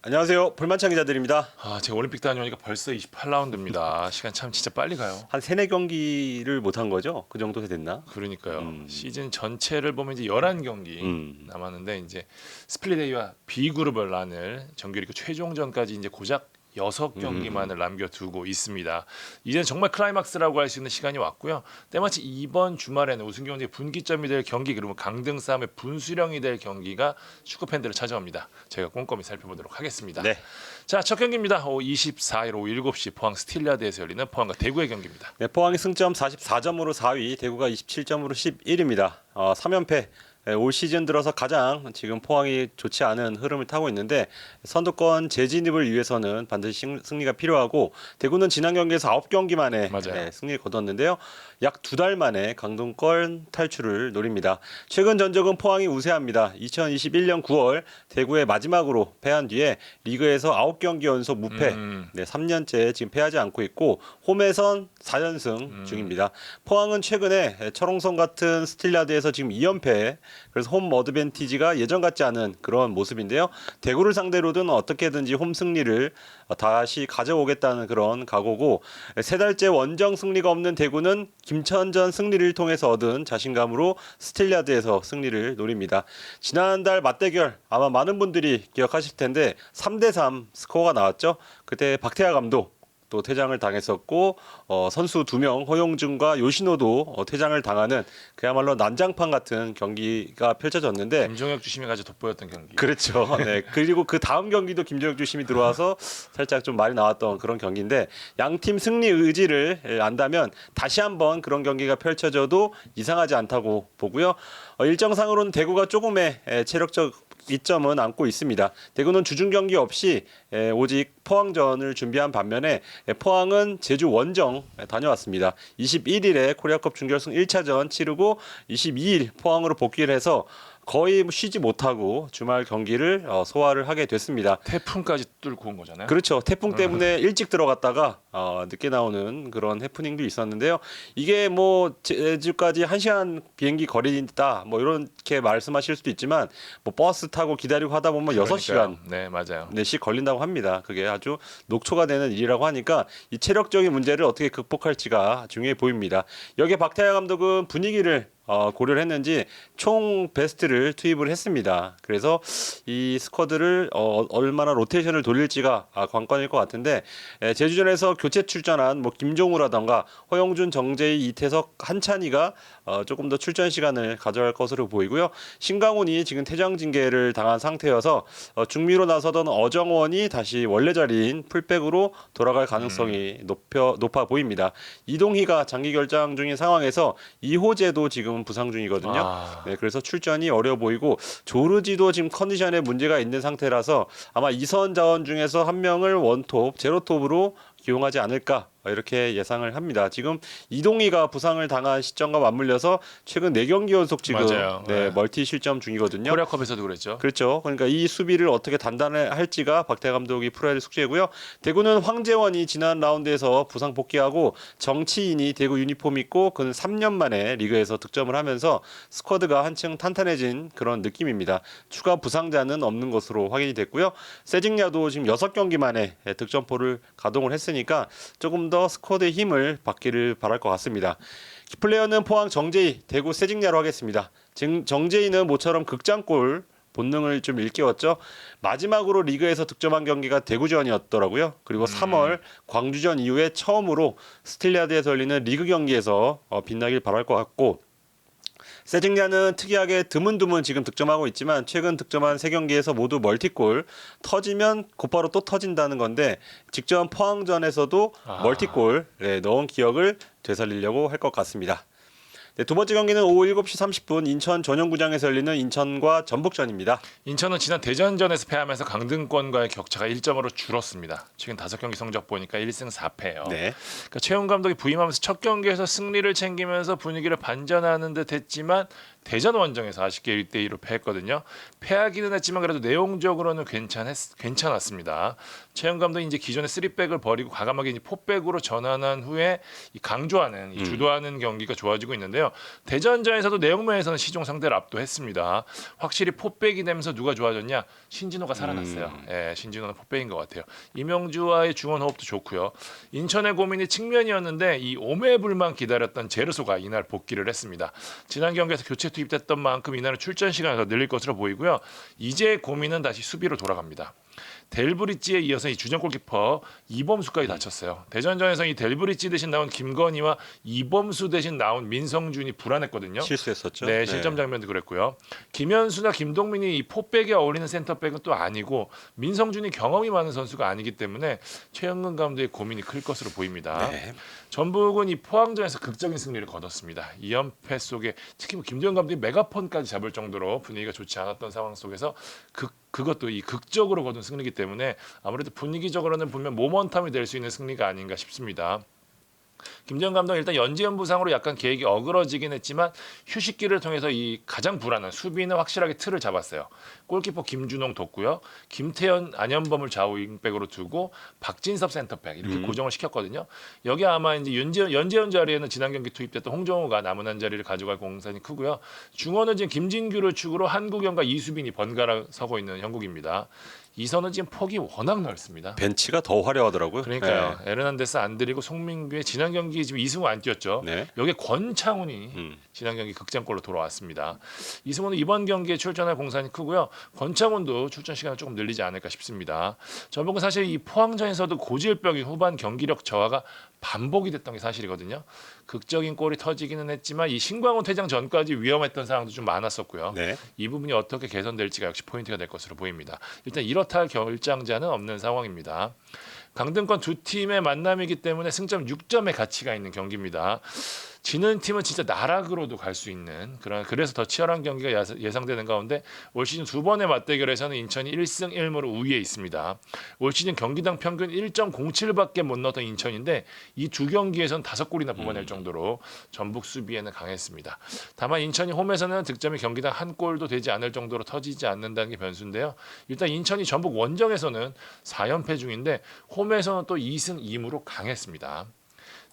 안녕하세요. 불만찬 기자들입니다. 제가 올림픽 다녀오니까 벌써 28라운드입니다. 시간 참 진짜 빨리 가요. 한 3-4경기를 못한 거죠? 그 정도 됐나? 그러니까요. 시즌 전체를 보면 이제 11경기 남았는데 이제 스플릿A와 B그룹을 나눌 정규리그 최종전까지 이제 고작 6경기만을 남겨두고 있습니다. 이제는 정말 클라이막스라고 할 수 있는 시간이 왔고요. 때마치 이번 주말에는 우승 경쟁의 분기점이 될 경기, 그리고 강등 싸움의 분수령이 될 경기가 축구 팬들을 찾아옵니다. 저희가 꼼꼼히 살펴보도록 하겠습니다. 네. 자, 첫 경기입니다. 24일 오후 7시 포항 스틸리아드에서 열리는 포항과 대구의 경기입니다. 네, 포항이 승점 44점으로 4위, 대구가 27점으로 11위입니다. 3연패. 올 시즌 들어서 가장 지금 포항이 좋지 않은 흐름을 타고 있는데 선두권 재진입을 위해서는 반드시 승리가 필요하고 대구는 지난 경기에서 9경기 만에 승리를 거뒀는데요. 약 2달 만에 강등권 탈출을 노립니다. 최근 전적은 포항이 우세합니다. 2021년 9월 대구에 마지막으로 패한 뒤에 리그에서 9경기 연속 무패, 3년째 지금 패하지 않고 있고 홈에선 4연승 중입니다. 포항은 최근에 철옹성 같은 스틸리아드에서 지금 2연패, 그래서 홈 어드밴티지가 예전 같지 않은 그런 모습인데요. 대구를 상대로든 어떻게든지 홈 승리를 다시 가져오겠다는 그런 각오고, 3달째 원정 승리가 없는 대구는 김천전 승리를 통해서 얻은 자신감으로 스틸리아드에서 승리를 노립니다. 지난달 맞대결 아마 많은 분들이 기억하실 텐데 3대3 스코어가 나왔죠. 그때 박태하 감독 또 퇴장을 당했었고 선수 2명 허용준과 요시노도 퇴장을 당하는 그야말로 난장판 같은 경기가 펼쳐졌는데 김종혁 주심이 가장 돋보였던 경기. 그렇죠. 네. 그리고 그 다음 경기도 김종혁 주심이 들어와서 살짝 좀 말이 나왔던 그런 경기인데 양팀 승리 의지를 안다면 다시 한번 그런 경기가 펼쳐져도 이상하지 않다고 보고요. 일정상으로는 대구가 조금의 체력적 이점은 안고 있습니다. 대구는 주중 경기 없이 오직 포항전을 준비한 반면에 포항은 제주 원정 다녀왔습니다. 21일에 코리아컵 준결승 1차전 치르고 22일 포항으로 복귀를 해서 거의 쉬지 못하고 주말 경기를 소화를 하게 됐습니다. 태풍까지 뚫고 온 거잖아요. 그렇죠. 태풍 때문에 일찍 들어갔다가 늦게 나오는 그런 해프닝도 있었는데요. 이게 뭐 제주까지 1시간 비행기 거리다 뭐 이렇게 말씀하실 수도 있지만 뭐 버스 타고 기다리고 하다 보면 그러니까요. 6시간 네, 맞아요. 4시 걸린다고 합니다. 그게 아주 녹초가 되는 일이라고 하니까 이 체력적인 문제를 어떻게 극복할지가 중요해 보입니다. 여기에 박태하 감독은 분위기를 고려를 했는지 총 베스트를 투입을 했습니다. 그래서 이 스쿼드를 얼마나 로테이션을 돌릴지가 관건일 것 같은데, 제주전에서 교체 출전한 뭐 김종우라던가 허용준, 정재희, 이태석, 한찬희가 조금 더 출전 시간을 가져갈 것으로 보이고요. 신강훈이 지금 퇴장 징계를 당한 상태여서 중미로 나서던 어정원이 다시 원래 자리인 풀백으로 돌아갈 가능성이 높아 보입니다. 이동희가 장기 결장 중인 상황에서 이호재도 지금 부상 중이거든요. 네, 그래서 출전이 어려워 보이고 조르지도 지금 컨디션에 문제가 있는 상태라서 아마 이선 자원 중에서 한 명을 원톱, 제로톱으로 기용하지 않을까 이렇게 예상을 합니다. 지금 이동희가 부상을 당한 시점과 맞물려서 최근 4경기 연속 지금 멀티 실점 중이거든요. 코리아컵에서도 그랬죠. 그렇죠. 그러니까 이 수비를 어떻게 단단할지가 박태하 감독이 풀어야 될 숙제고요. 대구는 황재원이 지난 라운드에서 부상 복귀하고 정치인이 대구 유니폼 입고 그는 3년 만에 리그에서 득점을 하면서 스쿼드가 한층 탄탄해진 그런 느낌입니다. 추가 부상자는 없는 것으로 확인이 됐고요. 세징야도 지금 6경기 만에 득점포를 가동을 했으니까 조금 더 스쿼드의 힘을 받기를 바랄 것 같습니다. 키플레이어는 포항 정재희, 대구 세징야로 하겠습니다. 정재희는 모처럼 극장골 본능을 좀 일깨웠죠. 마지막으로 리그에서 득점한 경기가 대구전이었더라고요. 그리고 3월 광주전 이후에 처음으로 스틸리아드에서 열리는 리그 경기에서 빛나길 바랄 것 같고, 세징야는 특이하게 드문드문 지금 득점하고 있지만 최근 득점한 3경기에서 모두 멀티골, 터지면 곧바로 또 터진다는 건데 직전 포항전에서도 멀티골 넣은 기억을 되살리려고 할 것 같습니다. 네, 두 번째 경기는 오후 7시 30분 인천 전용구장에서 열리는 인천과 전북전입니다. 인천은 지난 대전전에서 패하면서 강등권과의 격차가 1점으로 줄었습니다. 최근 5경기 성적 보니까 1승 4패예요. 네. 그러니까 최용 감독이 부임하면서 첫 경기에서 승리를 챙기면서 분위기를 반전하는 듯 했지만 대전 원정에서 아쉽게 1대2로 패했거든요. 패하기는 했지만 그래도 내용적으로는 괜찮았습니다. 최영 감독이 이제 기존의 3백을 버리고 과감하게 이제 4백으로 전환한 후에 이 강조하는 이 주도하는 경기가 좋아지고 있는데요. 대전전에서도 내용면에서는 시종 상대를 압도했습니다. 확실히 4백이 되면서 누가 좋아졌냐? 신진호가 살아났어요. 예, 신진호는 4백인 것 같아요. 이명주와의 중원 호흡도 좋고요. 인천의 고민이 측면이었는데 이 오매불만 기다렸던 제르소가 이날 복귀를 했습니다. 지난 경기에서 교체 투입됐던 만큼 이날은 출전 시간이 더 늘릴 것으로 보이고요. 이제 고민은 다시 수비로 돌아갑니다. 델브리지에 이어서 이 주전 골키퍼 이범수까지 다쳤어요. 대전전에서 이 델브리지 대신 나온 김건희와 이범수 대신 나온 민성준이 불안했거든요. 실수했었죠. 네, 실점 장면도 그랬고요. 김현수나 김동민이 이 포백에 어울리는 센터백은 또 아니고 민성준이 경험이 많은 선수가 아니기 때문에 최영근 감독의 고민이 클 것으로 보입니다. 네. 전북은 이 포항전에서 극적인 승리를 거뒀습니다. 2연패 속에 특히 뭐 김도현 감독이 메가폰까지 잡을 정도로 분위기가 좋지 않았던 상황 속에서 그것도 이 극적으로 거둔 승리이기 때문에 아무래도 분위기적으로는 분명 모먼텀이 될 수 있는 승리가 아닌가 싶습니다. 김재현 감독은 일단 연지연 부상으로 약간 계획이 어그러지긴 했지만 휴식기를 통해서 이 가장 불안한 수비는 확실하게 틀을 잡았어요. 골키퍼 김준홍 뒀고요. 김태현, 안현범을 좌우 윙백으로 두고 박진섭 센터백 이렇게 고정을 시켰거든요. 여기 아마 이제 연지연 자리에는 지난 경기 투입됐던 홍정호가 남은 한 자리를 가져갈 공산이 크고요. 중원은 지금 김진규를 축으로 한국영과 이수빈이 번갈아 서고 있는 형국입니다. 이 선은 지금 폭이 워낙 넓습니다. 벤치가 더 화려하더라고요. 그러니까요. 에르난데스 안 들이고 송민규의 지난 경기 지금 이승우 안 뛰었죠. 네. 여기에 권창훈이 지난 경기 극장골로 돌아왔습니다. 이승우는 이번 경기에 출전할 공산이 크고요. 권창훈도 출전 시간을 조금 늘리지 않을까 싶습니다. 전북은 사실 이 포항전에서도 고질병인 후반 경기력 저하가 반복이 됐던 게 사실이거든요. 극적인 골이 터지기는 했지만 이 신광훈 퇴장 전까지 위험했던 상황도 좀 많았었고요. 네. 이 부분이 어떻게 개선될지가 역시 포인트가 될 것으로 보입니다. 일단 이렇다 할 결장자는 없는 상황입니다. 강등권 두 팀의 만남이기 때문에 승점 6점의 가치가 있는 경기입니다. 지는 팀은 진짜 나락으로도 갈 수 있는 그래서 더 치열한 경기가 예상되는 가운데 올 시즌 두 번의 맞대결에서는 인천이 1승 1무로 우위에 있습니다. 올 시즌 경기당 평균 1.07밖에 못 넣었던 인천인데 이 두 경기에서는 5골이나 뽑아낼 정도로 전북 수비에는 강했습니다. 다만 인천이 홈에서는 득점이 경기당 한 골도 되지 않을 정도로 터지지 않는다는 게 변수인데요. 일단 인천이 전북 원정에서는 4연패 중인데 홈에서는 또 2승 2무로 강했습니다.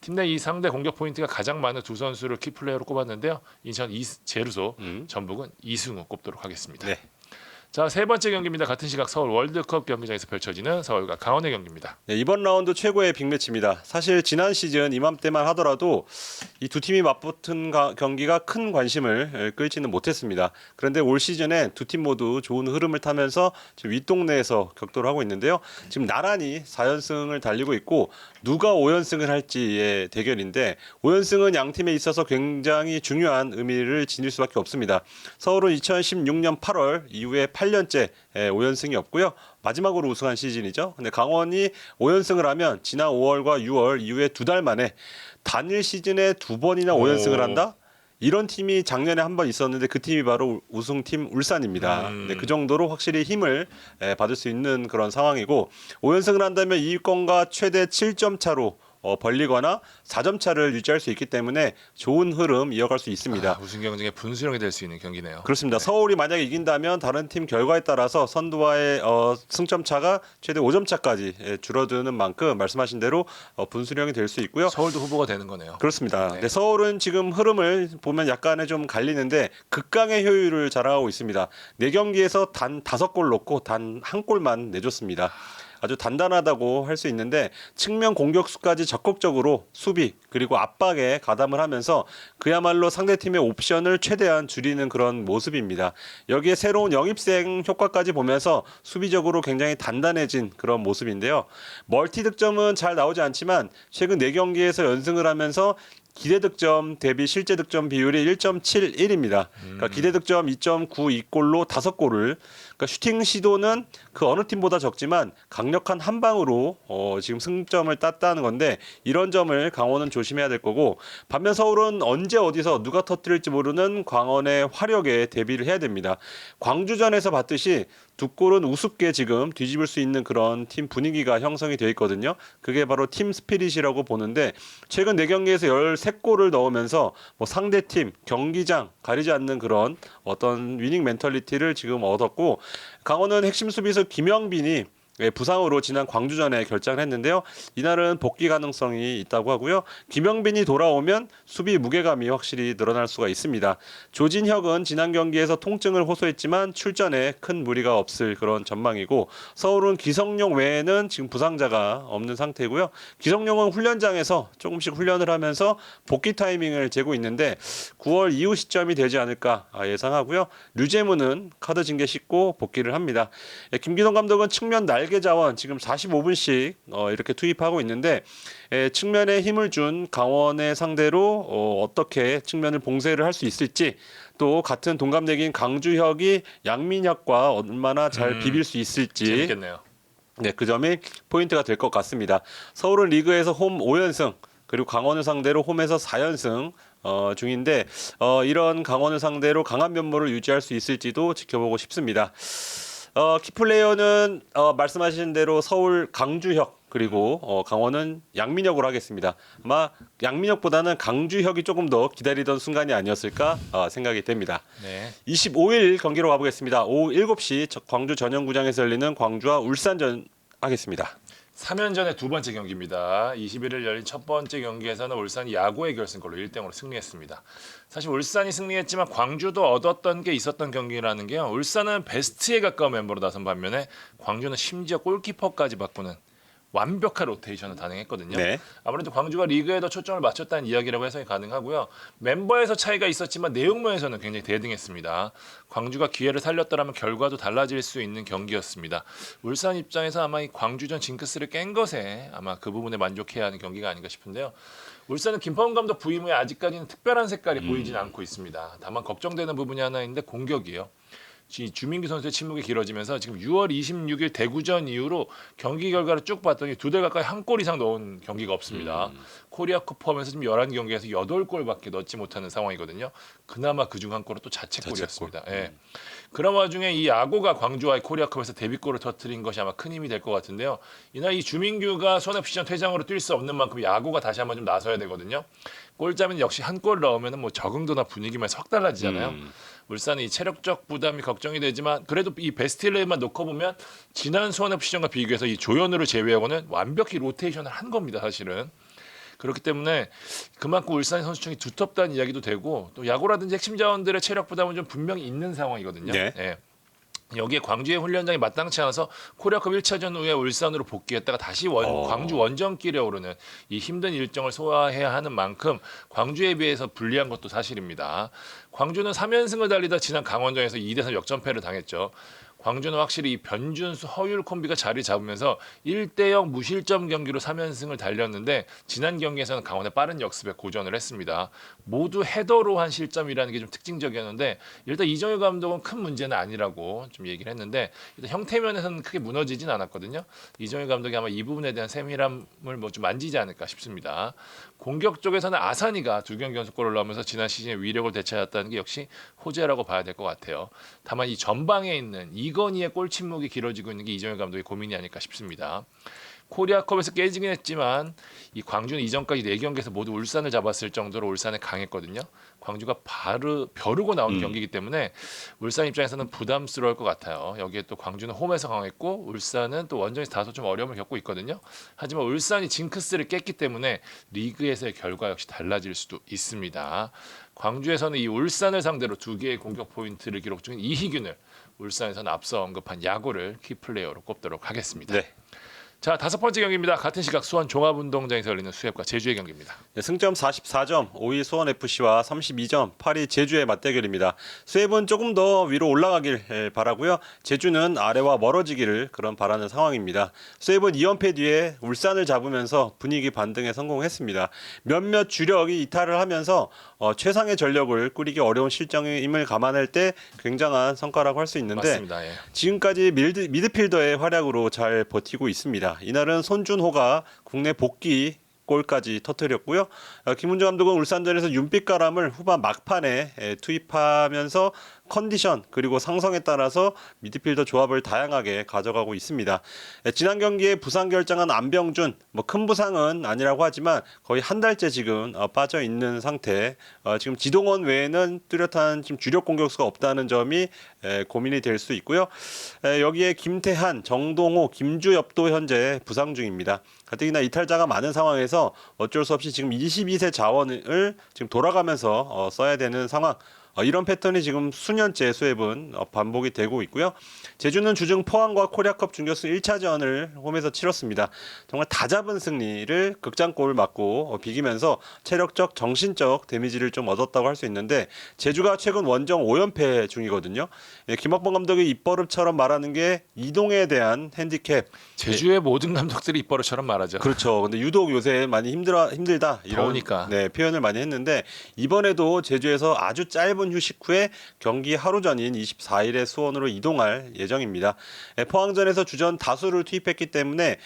팀 내 이 상대 공격 포인트가 가장 많은 두 선수를 키플레이어로 꼽았는데요. 인천 제르소, 전북은 이승우 꼽도록 하겠습니다. 네. 자, 세 번째 경기입니다. 같은 시각 서울 월드컵 경기장에서 펼쳐지는 서울과 강원의 경기입니다. 네, 이번 라운드 최고의 빅매치입니다. 사실 지난 시즌 이맘때만 하더라도 이 두 팀이 맞붙은 경기가 큰 관심을 끌지는 못했습니다. 그런데 올 시즌에 두 팀 모두 좋은 흐름을 타면서 지금 윗동네에서 격돌을 하고 있는데요. 지금 나란히 4연승을 달리고 있고 누가 5연승을 할지의 대결인데 5연승은 양 팀에 있어서 굉장히 중요한 의미를 지닐 수밖에 없습니다. 서울은 2016년 8월 이후에 8년째 5연승이 없고요. 마지막으로 우승한 시즌이죠. 근데 강원이 5연승을 하면 지난 5월과 6월 이후에 2달 만에 단일 시즌에 2번이나 5연승을 한다? 이런 팀이 작년에 한 번 있었는데 그 팀이 바로 우승팀 울산입니다. 네, 그 정도로 확실히 힘을 받을 수 있는 그런 상황이고 5연승을 한다면 2위권과 최대 7점 차로 벌리거나 4점 차를 유지할 수 있기 때문에 좋은 흐름 이어갈 수 있습니다. 우승 경쟁의 분수령이 될 수 있는 경기네요. 그렇습니다. 네. 서울이 만약에 이긴다면 다른 팀 결과에 따라서 선두와의 승점 차가 최대 5점 차까지 줄어드는 만큼 말씀하신 대로 분수령이 될 수 있고요. 서울도 후보가 되는 거네요. 그렇습니다. 네. 네, 서울은 지금 흐름을 보면 약간의 좀 갈리는데 극강의 효율을 자랑하고 있습니다. 4경기에서 단 5골 넣고 단 1골만 내줬습니다. 아주 단단하다고 할 수 있는데 측면 공격수까지 적극적으로 수비 그리고 압박에 가담을 하면서 그야말로 상대팀의 옵션을 최대한 줄이는 그런 모습입니다. 여기에 새로운 영입생 효과까지 보면서 수비적으로 굉장히 단단해진 그런 모습인데요. 멀티 득점은 잘 나오지 않지만 최근 4경기에서 연승을 하면서 기대 득점 대비 실제 득점 비율이 1.71입니다. 그러니까 기대 득점 2.92골로 5골을 그러니까 슈팅 시도는 그 어느 팀보다 적지만 강력한 한 방으로 지금 승점을 땄다는 건데 이런 점을 강원은 조심해야 될 거고 반면 서울은 언제 어디서 누가 터뜨릴지 모르는 광원의 화력에 대비를 해야 됩니다. 광주전에서 봤듯이 두 골은 우습게 지금 뒤집을 수 있는 그런 팀 분위기가 형성이 되어 있거든요. 그게 바로 팀 스피릿이라고 보는데 최근 4경기에서 13골을 넣으면서 뭐 상대팀, 경기장 가리지 않는 그런 어떤 위닝 멘털리티를 지금 얻었고 강원은 핵심 수비수 김영빈이 부상으로 지난 광주전에 결장을 했는데요. 이날은 복귀 가능성이 있다고 하고요. 김영빈이 돌아오면 수비 무게감이 확실히 늘어날 수가 있습니다. 조진혁은 지난 경기에서 통증을 호소했지만 출전에 큰 무리가 없을 그런 전망이고 서울은 기성용 외에는 지금 부상자가 없는 상태고요. 기성용은 훈련장에서 조금씩 훈련을 하면서 복귀 타이밍을 재고 있는데 9월 이후 시점이 되지 않을까 예상하고요. 류재문은 카드 징계 씻고 복귀를 합니다. 김기동 감독은 측면 날개 자원 지금 45분씩 이렇게 투입하고 있는데 측면에 힘을 준 강원의 상대로 어떻게 측면을 봉쇄를 할 수 있을지 또 같은 동갑내기인 강주혁이 양민혁과 얼마나 잘 비빌 수 있을지 재밌겠네요. 네, 그 점이 포인트가 될 것 같습니다. 서울은 리그에서 홈 5연승 그리고 강원을 상대로 홈에서 4연승 중인데 이런 강원을 상대로 강한 면모를 유지할 수 있을지도 지켜보고 싶습니다. 키플레이어는 말씀하신 대로 서울 강주혁 그리고 강원은 양민혁으로 하겠습니다. 아마 양민혁보다는 강주혁이 조금 더 기다리던 순간이 아니었을까 생각이 됩니다. 네. 25일 경기로 가보겠습니다. 오후 7시 광주 전용구장에서 열리는 광주와 울산전 하겠습니다. 3연전의 두 번째 경기입니다. 21일 열린 첫 번째 경기에서는 울산이 야구의 결승골로 1대0으로 승리했습니다. 사실 울산이 승리했지만 광주도 얻었던 게 있었던 경기라는 게요. 울산은 베스트에 가까운 멤버로 나선 반면에 광주는 심지어 골키퍼까지 바꾸는 완벽한 로테이션을 단행했거든요. 네. 아무래도 광주가 리그에 더 초점을 맞췄다는 이야기라고 해석이 가능하고요. 멤버에서 차이가 있었지만 내용면에서는 굉장히 대등했습니다. 광주가 기회를 살렸더라면 결과도 달라질 수 있는 경기였습니다. 울산 입장에서 아마 이 광주전 징크스를 깬 것에 아마 그 부분에 만족해야 하는 경기가 아닌가 싶은데요. 울산은 김파훈 감독 부임 후에 아직까지는 특별한 색깔이 보이지는 않고 있습니다. 다만 걱정되는 부분이 하나 있는데 공격이요. 주민규 선수의 침묵이 길어지면서 지금 6월 26일 대구전 이후로 경기 결과를 쭉 봤더니 2대 가까이 한 골 이상 넣은 경기가 없습니다. 코리아컵 포함해서 지금 11경기에서 8골밖에 넣지 못하는 상황이거든요. 그나마 그중 한 골은 또 자책골이었습니다. 예. 그런 와중에 이 야구가 광주와의 코리아컵에서 데뷔골을 터뜨린 것이 아마 큰 힘이 될 것 같은데요. 이날 이 주민규가 손해피전 퇴장으로 뛸 수 없는 만큼 야구가 다시 한번 좀 나서야 되거든요. 골자면 역시 한 골 넣으면 뭐 적응도나 분위기만 확 달라지잖아요. 울산이 이 체력적 부담이 걱정이 되지만 그래도 이 베스트 11만 놓고 보면 지난 수원FC전과 비교해서 이 조현우를 제외하고는 완벽히 로테이션을 한 겁니다. 사실은. 그렇기 때문에 그만큼 울산 선수층이 두텁다는 이야기도 되고 또 야구라든지 핵심 자원들의 체력 부담은 좀 분명히 있는 상황이거든요. 네. 예. 여기에 광주의 훈련장이 마땅치 않아서 코리아컵 1차전 후에 울산으로 복귀했다가 다시 광주 원정길에 오르는 이 힘든 일정을 소화해야 하는 만큼 광주에 비해서 불리한 것도 사실입니다. 광주는 3연승을 달리다 지난 강원전에서 2대3 역전패를 당했죠. 광주는 확실히 이 변준수 허율 콤비가 자리 잡으면서 1대0 무실점 경기로 3연승을 달렸는데 지난 경기에서는 강원의 빠른 역습에 고전을 했습니다. 모두 헤더로 한 실점이라는 게 좀 특징적이었는데 일단 이정효 감독은 큰 문제는 아니라고 좀 얘기를 했는데 일단 형태면에서는 크게 무너지진 않았거든요. 이정효 감독이 아마 이 부분에 대한 세밀함을 뭐 좀 만지지 않을까 싶습니다. 공격 쪽에서는 아산이가 2경기 연속골을 넣으면서 지난 시즌에 위력을 되찾았다는 게 역시 호재라고 봐야 될 것 같아요. 다만 이 전방에 있는 이건희의 골 침묵이 길어지고 있는 게 이정효 감독의 고민이 아닐까 싶습니다. 코리아컵에서 깨지긴 했지만 이 광주는 이전까지 4경기에서 모두 울산을 잡았을 정도로 울산에 강했거든요. 광주가 벼르고 나온 경기이기 때문에 울산 입장에서는 부담스러울 것 같아요. 여기에 또 광주는 홈에서 강했고 울산은 또 원정에서 다소 좀 어려움을 겪고 있거든요. 하지만 울산이 징크스를 깼기 때문에 리그에서의 결과 역시 달라질 수도 있습니다. 광주에서는 이 울산을 상대로 2개의 공격 포인트를 기록 중인 이희균을 울산에서는 앞서 언급한 야구를 키플레이어로 꼽도록 하겠습니다. 네. 자, 5번째 경기입니다. 같은 시각 수원 종합운동장에서 열리는 수협과 제주의 경기입니다. 네, 승점 44점, 5위 수원FC와 32점, 8위 제주의 맞대결입니다. 수협은 조금 더 위로 올라가길 바라고요. 제주는 아래와 멀어지기를 그런 바라는 상황입니다. 수협은 2연패 뒤에 울산을 잡으면서 분위기 반등에 성공했습니다. 몇몇 주력이 이탈을 하면서 최상의 전력을 꾸리기 어려운 실정임을 감안할 때 굉장한 성과라고 할 수 있는데 맞습니다. 예. 지금까지 미드필더의 활약으로 잘 버티고 있습니다. 이날은 손준호가 국내 복귀 골까지 터뜨렸고요. 김문주 감독은 울산전에서 윤빛가람을 후반 막판에 투입하면서 컨디션 그리고 상성에 따라서 미드필더 조합을 다양하게 가져가고 있습니다. 지난 경기에 부상 결정한 안병준 뭐 큰 부상은 아니라고 하지만 거의 한 달째 지금 빠져 있는 상태. 지금 지동원 외에는 뚜렷한 지금 주력 공격수가 없다는 점이 고민이 될 수 있고요. 여기에 김태한, 정동호, 김주엽도 현재 부상 중입니다. 가뜩이나 이탈자가 많은 상황에서 어쩔 수 없이 지금 22세 자원을 지금 돌아가면서 써야 되는 상황. 이런 패턴이 지금 수년째 수협은 반복이 되고 있고요. 제주는 주중 포항과 코리아컵 준결승 1차전을 홈에서 치렀습니다. 정말 다 잡은 승리를 극장골을 맞고 비기면서 체력적, 정신적 데미지를 좀 얻었다고 할 수 있는데 제주가 최근 원정 5연패 중이거든요. 김학범 감독이 입버릇처럼 말하는 게 이동에 대한 핸디캡. 제주의 모든 감독들이 입버릇처럼 말하죠. 그렇죠. 근데 유독 요새 많이 힘들다 이런 더우니까. 표현을 많이 했는데 이번에도 제주에서 아주 짧은 휴식 후에 경기 하루 전인 24일에 수원으로 이동할 예정입니다. 포항전에서 주전 다수를 투입했기 때문에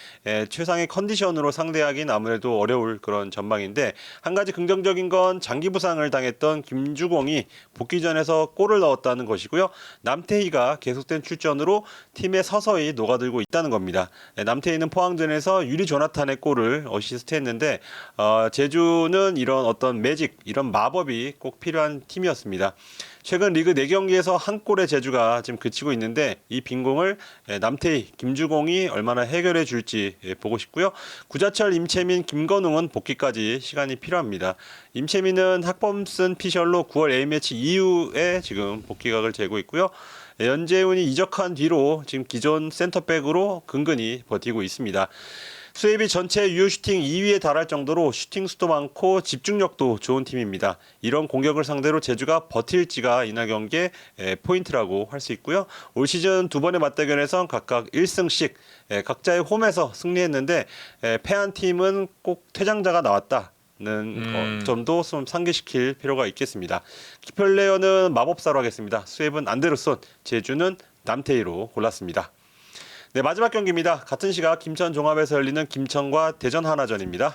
최상의 컨디션으로 상대하기는 아무래도 어려울 그런 전망인데 한 가지 긍정적인 건 장기 부상을 당했던 김주공이 복귀전에서 골을 넣었다는 것이고요. 남태희가 계속된 출전으로 팀에 서서히 녹아들고 있다는 겁니다. 남태희는 포항전에서 유리 조나탄의 골을 어시스트했는데 제주는 이런 어떤 매직, 이런 마법이 꼭 필요한 팀이었습니다. 최근 리그 4경기에서 한 골의 제주가 지금 그치고 있는데 이 빈공을 남태희, 김주공이 얼마나 해결해 줄지 보고 싶고요. 구자철, 임채민, 김건웅은 복귀까지 시간이 필요합니다. 임채민은 학범슨 피셜로 9월 A매치 이후에 지금 복귀각을 재고 있고요. 연재훈이 이적한 뒤로 지금 기존 센터백으로 근근히 버티고 있습니다. 수협이 전체 유효 슈팅 2위에 달할 정도로 슈팅 수도 많고 집중력도 좋은 팀입니다. 이런 공격을 상대로 제주가 버틸지가 이날 경기의 포인트라고 할 수 있고요. 올 시즌 두 번의 맞대결에선 각각 1승씩 각자의 홈에서 승리했는데 패한 팀은 꼭 퇴장자가 나왔다는 점도 좀 상기시킬 필요가 있겠습니다. 키플레이어는 마법사로 하겠습니다. 수협은 안데르손, 제주는 남태희로 골랐습니다. 네, 마지막 경기입니다. 같은 시각 김천 종합에서 열리는 김천과 대전 하나전입니다.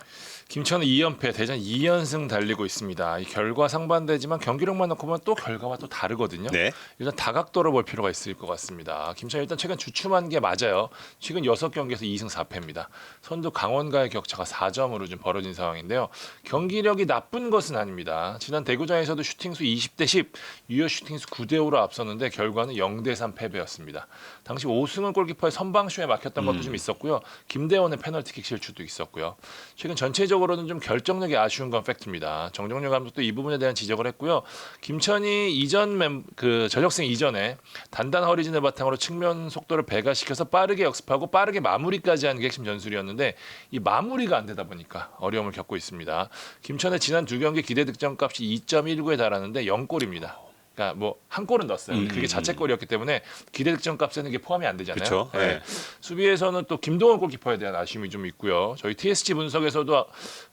김천은 2연패, 대전 2연승 달리고 있습니다. 이 결과 상반되지만 경기력만 놓고 보면 또 결과와 또 다르거든요. 네. 일단 다각도로 볼 필요가 있을 것 같습니다. 김천이 일단 최근 주춤한 게 맞아요. 최근 6경기에서 2승 4패입니다. 선두 강원과의 격차가 4점으로 좀 벌어진 상황인데요. 경기력이 나쁜 것은 아닙니다. 지난 대구장에서도 슈팅수 20대 10, 유효 슈팅수 9대 5로 앞섰는데 결과는 0대 3 패배였습니다. 당시 오승훈 골키퍼의 선방쇼에 막혔던 것도 좀 있었고요. 김대원의 페널티킥 실축도 있었고요. 최근 전체적으로는 좀 결정력이 아쉬운 건 팩트입니다. 정정용 감독도 이 부분에 대한 지적을 했고요. 김천이 이전 전력승 이전에 단단한 허리진을 바탕으로 측면 속도를 배가시켜서 빠르게 역습하고 빠르게 마무리까지 하는 게 핵심 전술이었는데 이 마무리가 안 되다 보니까 어려움을 겪고 있습니다. 김천의 지난 두 경기 기대 득점값이 2.19에 달하는데 0골입니다. 그러니까 뭐 한 골은 넣었어요. 그게 자책골이었기 때문에 기대 득점 값에는 이게 포함이 안 되잖아요. 그렇죠. 네. 네. 수비에서는 또 김동원 골키퍼에 대한 아쉬움이 좀 있고요. 저희 TSG 분석에서도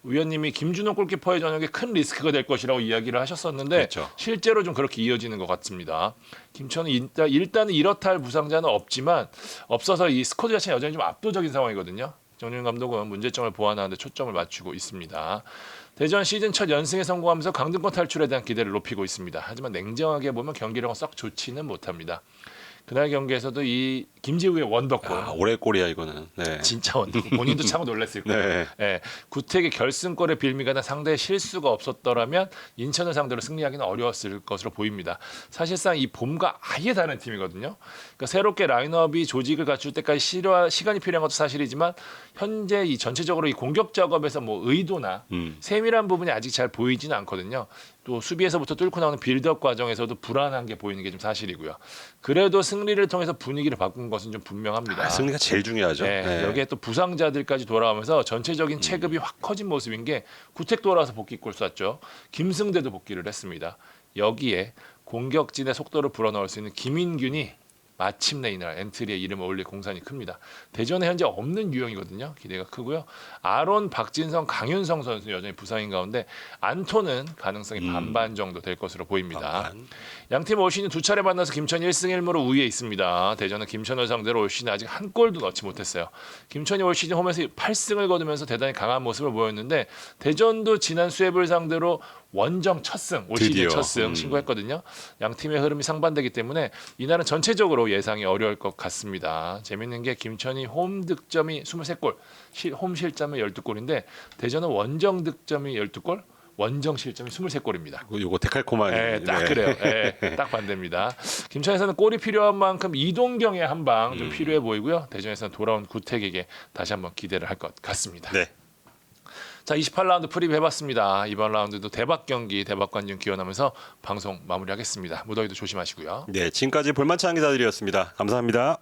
위원님이 김준호 골키퍼의 전역에 큰 리스크가 될 것이라고 이야기를 하셨었는데 그렇죠. 실제로 좀 그렇게 이어지는 것 같습니다. 김천은 일단은 이렇다 할 부상자는 없지만 없어서 이 스쿼드 자체는 여전히 좀 압도적인 상황이거든요. 정윤 감독은 문제점을 보완하는 데 초점을 맞추고 있습니다. 대전 시즌 첫 연승에 성공하면서 강등권 탈출에 대한 기대를 높이고 있습니다. 하지만 냉정하게 보면 경기력은 썩 좋지는 못합니다. 그날 경기에서도 이 김지우의 원더골. 올해 골이야 이거는. 네. 진짜 원더골. 본인도 참 놀랐을 거예요. 네. 네. 구택의 결승골의 빌미가 난 상대의 실수가 없었더라면 인천을 상대로 승리하기는 어려웠을 것으로 보입니다. 사실상 이 봄과 아예 다른 팀이거든요. 그러니까 새롭게 라인업이 조직을 갖출 때까지 시간이 필요한 것도 사실이지만 현재 이 전체적으로 이 공격 작업에서 뭐 의도나 세밀한 부분이 아직 잘 보이지는 않거든요. 또 수비에서부터 뚫고 나오는 빌드업 과정에서도 불안한 게 보이는 게 좀 사실이고요. 그래도 승리를 통해서 분위기를 바꾼 것은 좀 분명합니다. 승리가 제일 중요하죠. 네, 네. 여기에 또 부상자들까지 돌아오면서 전체적인 체급이 확 커진 모습인 게 구택 돌아와서 복귀골 쐈죠. 김승대도 복귀를 했습니다. 여기에 공격진의 속도를 불어넣을 수 있는 김인균이 마침내 이날 엔트리에 이름을 올릴 공산이 큽니다. 대전에 현재 없는 유형이거든요. 기대가 크고요. 아론, 박진성, 강윤성 선수는 여전히 부상인 가운데 안토는 가능성이 반반 정도 될 것으로 보입니다. 양팀 올 시즌 두 차례 만나서 김천이 1승 1무로 우위에 있습니다. 대전은 김천을 상대로 올 시즌 아직 한 골도 넣지 못했어요. 김천이 올 시즌 홈에서 8승을 거두면서 대단히 강한 모습을 보였는데 대전도 지난 수협을 상대로 원정 첫 승, 올 시즌 드디어. 첫 승 신고했거든요. 양 팀의 흐름이 상반되기 때문에 이날은 전체적으로 예상이 어려울 것 같습니다. 재밌는 게 김천이 홈 득점이 23골, 홈 실점이 12골인데 대전은 원정 득점이 12골, 원정 실점이 23골입니다. 요거 데칼코마니. 예, 딱 그래요. 예, 딱 반대입니다. 김천에서는 골이 필요한 만큼 이동경의 한 방 좀 필요해 보이고요. 대전에서는 돌아온 구택에게 다시 한번 기대를 할 것 같습니다. 네. 자, 28라운드 프리뷰 해봤습니다. 이번 라운드도 대박 경기, 대박 관중 기원하면서 방송 마무리하겠습니다. 무더위도 조심하시고요. 네, 지금까지 볼만찬 기자들이었습니다. 감사합니다.